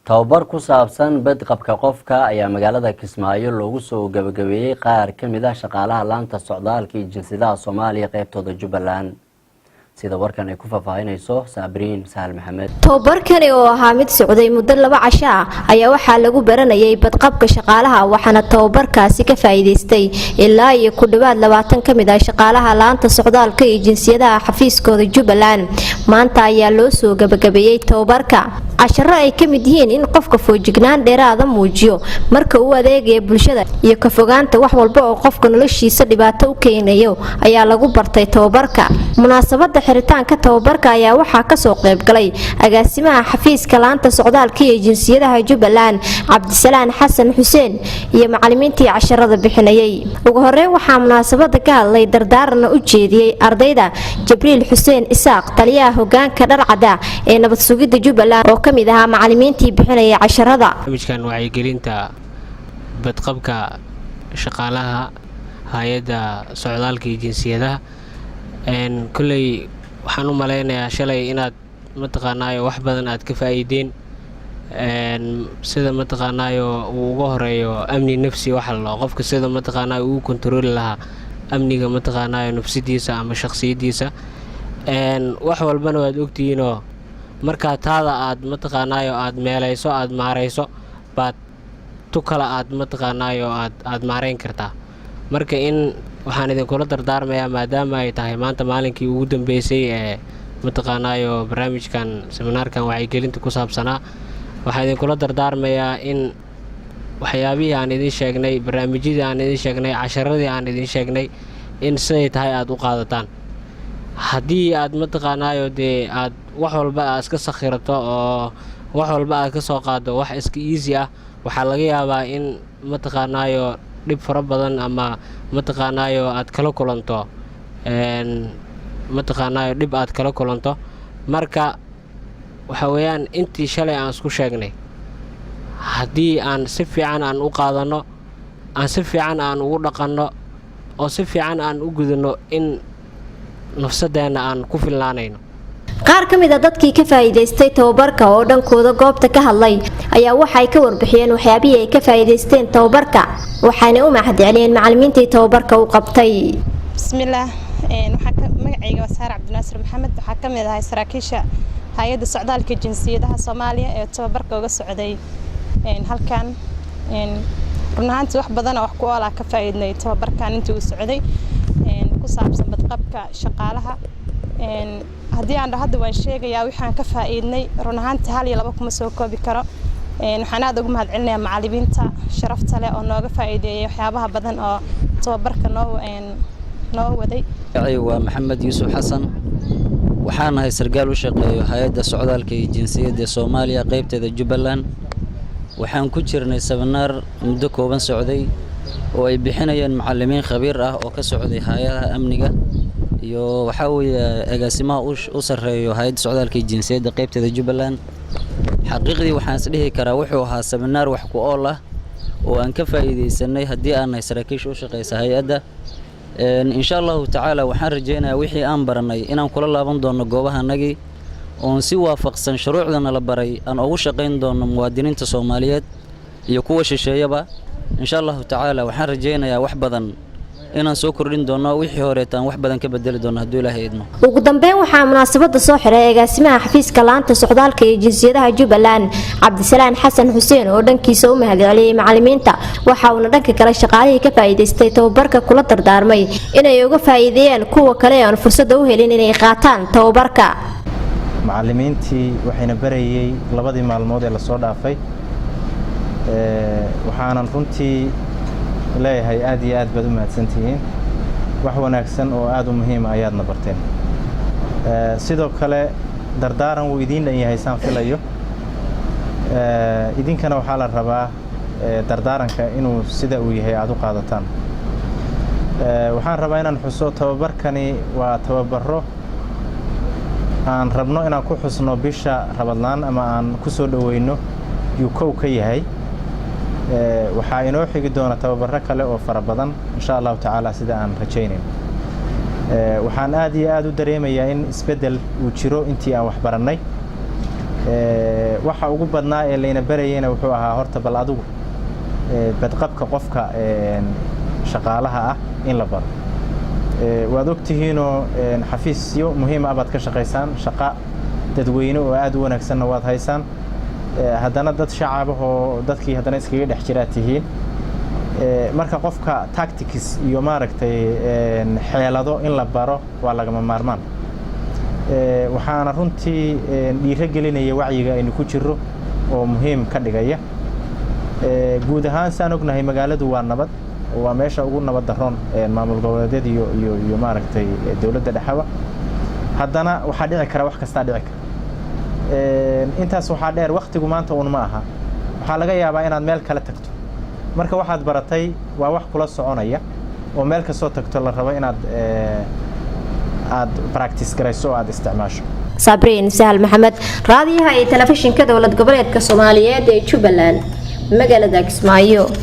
tababar ku saabsan badqabka qofka ayaa magaalada Kismaayo loogu soo gabagabeeyay qaar ka mid ah shaqaalaha laanta socdaalka iyo jinsiyadaha Soomaaliya qaybtooda Jubbaland sida warkan ay ku faafahinayso Sabriin Sahal Maxamed. tababarkani oo ahaa mid socday muddo 2 casho ah ayaa waxaa lagu baranayay badqabka shaqaalaha waxaana tababarkaasi ka faa'iideystay ilaa iyo ku dhawaad 20 ka mid ah shaqaalaha laanta socdaalka iyo jinsiyadaha xafiiskooda Jubbaland maanta ayaa loo soo gabagabeeyay tababarka casharo ay ka mid yihiin in qofka foojignaan dheeraad ah muujiyo marka uu adeegayo bulshada iyo ka fogaanta wax walba oo qofka noloshiisa dhibaato u keenayo ayaa lagu bartay tababarka munaasabada xiritaanka tababarka ayaa waxaa ka soo qayb galay agaasimaha xafiiska laanta socdaalka iyo jinsiyadaha Jubbaland Cabdisalaan Xasan Xuseen iyo macallimiintii casharada bixinayay ugu horeyn waxaa munaasabada ka hadlay dardaaran u jeediyay ardayda Jibriil Xuseen Isaaq taliyaha hoggaanka dharcada ee nabad sugidda Jubbaland oo kamid ahaa macallimiintii bixinayay casharada barnaamijkan waxay gelinta badqabka shaqaalaha hay'adda socdaalka iyo jinsiyadaha kulley waxaan u maleynayaa shalay inaad mataqaanaayo wax badan aad ka faa'iideen sida mataqaanaayo uu ugu horeeyo amni nafsi waxa la qofka sida mataqaanaayo uu control lahaa amniga mataqaanaayo nafsidiisa ama shakhsiyadiisa wax walbana waad ogtihiin oo marka taada aad mataqaanaayo aad meelayso aad maareyso baad tu kala aad mataqaanaayo aad maareyn kartaa marka in waxaan idin kula dardaarmayaa maadaama ay tahay maanta maalinkii ugu dambeysay ee mataqaanaayo barnaamijkan seminaarkan waxay gelinta ku saabsanaa waxaan idin kula dardaarmayaa in waxyaabihii aan idin sheegnay barnaamijyadii aan idin sheegnay casharadii aan idin sheegnay in siday tahay aad u qaadataan haddii aad mataqaanaayo dee aad wax walba aad iska sakhirato oo wax walba aad ka soo qaado wax iska easy ah waxaa laga yaabaa in mataqaanaayo dhib fara badan ama mataqaanaayo aad kala kulanto mataqaanaayo dhib aad kala kulanto marka waxa weeyaan intii shalay aan isku sheegnay haddii aan si fiican aan u qaadano aan si fiican aan ugu dhaqanno oo si fiican aan u gudano in nafsadeena aan ku filnaanayno qaar ka mid ah dadkii ka faa'iideystay tababarka oo dhankooda goobta ka hadlay ayaa waxay ka warbixiyeen waxyaabihii ay ka faa'iideysteen tababarka waxaana u mahadceliyeen macallimiintii tababarka u qabtay bismillaah magacayga waa Saar Cabdinaasir Maxamed waxaa ka mid ahay saraakiisha hay'adda socdaalka jinsiyadaha Soomaaliya ee tababarka uga socday halkan runaantii wax badan oo wax ku ool ah ka faa'iidnay tababarkan intii uu socday ku saabsan badqabka shaqaalaha haddii aan hadda waan sheegayaa waxaan ka faa'iidnay runaantii hal iyo laba kuma soo koobi karo waxaan aad ugu mahadcelinayaa macallimiinta sharafta leh oo nooga faa'iideeyay waxyaabaha badan oo tababarka noo waday waa Maxamed Yuusuf Xasan waxaan ahay sargaal u shaqeeyo hay'adda socdaalka iyo jinsiyadda Soomaaliya qaybteeda Jubbaland waxaan ku jirnay seminar muddo kooban socday oo ay bixinayeen macallimiin khabiir ah oo ka socday hay'adaha amniga iyo waxa weeye agaasimaha u sareeyo hay'adda socdaalka iyo jinsiyadda qaybteeda Jubbaland xaqiiqdii waxaan isdhihi karaa wuxuu ahaa seminar wax ku ool ah oo aan ka faa'iideysanay haddii aan saraakiisha u shaqeysa hay'adda insha Allah ta'ala waxaan rajeynayaa wixii aan baranay inaan kula laaban doono goobahanagii oo si waafaqsan shuruucdana la baray aan ugu shaqeyn doono muwaadiniinta Soomaaliyeed iyo kuwa shisheeyaba insha Allah ta'ala waxaan rajeynayaa wax badan inaan soo kordhin doono wixii hore taan wax badan ka bedeli doono haddii Ilaahay idmo ugu dambeyn waxaa munaasabada soo xiray agaasimaha xafiiska laanta socdaalka iyo jinsiyadaha Jubbaland Cabdisalaan Xasan Xuseen oo dhankiisa u mahadceliyay macallimiinta waxa uu dhanka kale shaqaalihii ka faa'iideystay tababarka kula dardaarmay inay uga faa'iideeyaan kuwa kale aan fursad u helin inay qaataan tababarka macallimiintii waxayna barayay labadii maalmood ee la soo dhaafay waxaanan runtii leeyahay aad iyo aad baad u mahadsantihiin wax wanaagsan oo aad u muhiim ah ayaadna barteen sidoo kale dardaaran wuu idiin dhan yahay saan filayo idinkana waxaa la rabaa dardaaranka inuu sida uu yahay aad u qaadataan waxaan rabaa inaan xuso tababarkani waa tababaro aan rabno inaan ku xusno bisha Ramadaan ama aan ku soo dhaweyno yuu kow ka yahay waxaa inoo xigi doona tababaro kale oo fara badan insha Allah ta'ala sida aan rajaynayno waxaan aad iyo aad u dareemayaa in isbedel uu jiro intii aan wax baranay waxa ugu badnaa ee layna barayayna wuxuu ahaa horta bal adigu badqabka qofka shaqaalaha ah in la baro waad ogtihiinoo xafiisyo muhiim ah baad ka shaqaysaan shaqa dadweyne oo aad u wanaagsanna waad haysaan haddana dad shacabahoo dadkii haddana iskaga dhex jiraa tihiin marka qofka tactics iyo maaragtay xeelado in la baro waa lagama maarmaan waxaana runtii dhiirigelinaya wacyiga aynu ku jiro oo muhiim ka dhigaya guud ahaan saan ognahay magaaladu waa nabad waa meesha ugu nabad daroon maamul goboleedyada iyo maaragtay dawladda dhexaba haddana waxaa dhici kara wax kastaa dhici kara intaas waxaa dheer waqtigu maanta uun ma aha waxaa laga yaabaa inaad meel kale tagto marka waxaad baratay waa wax kula soconaya oo meel kastoo tagto la rabo inaad aad practice garayso oo aad isticmaasho Sabriin Sahal Maxamed raadiyaha ee telefishinka dawlad goboleedka Soomaaliyeed ee Jubbaland magaalada Kismaayo.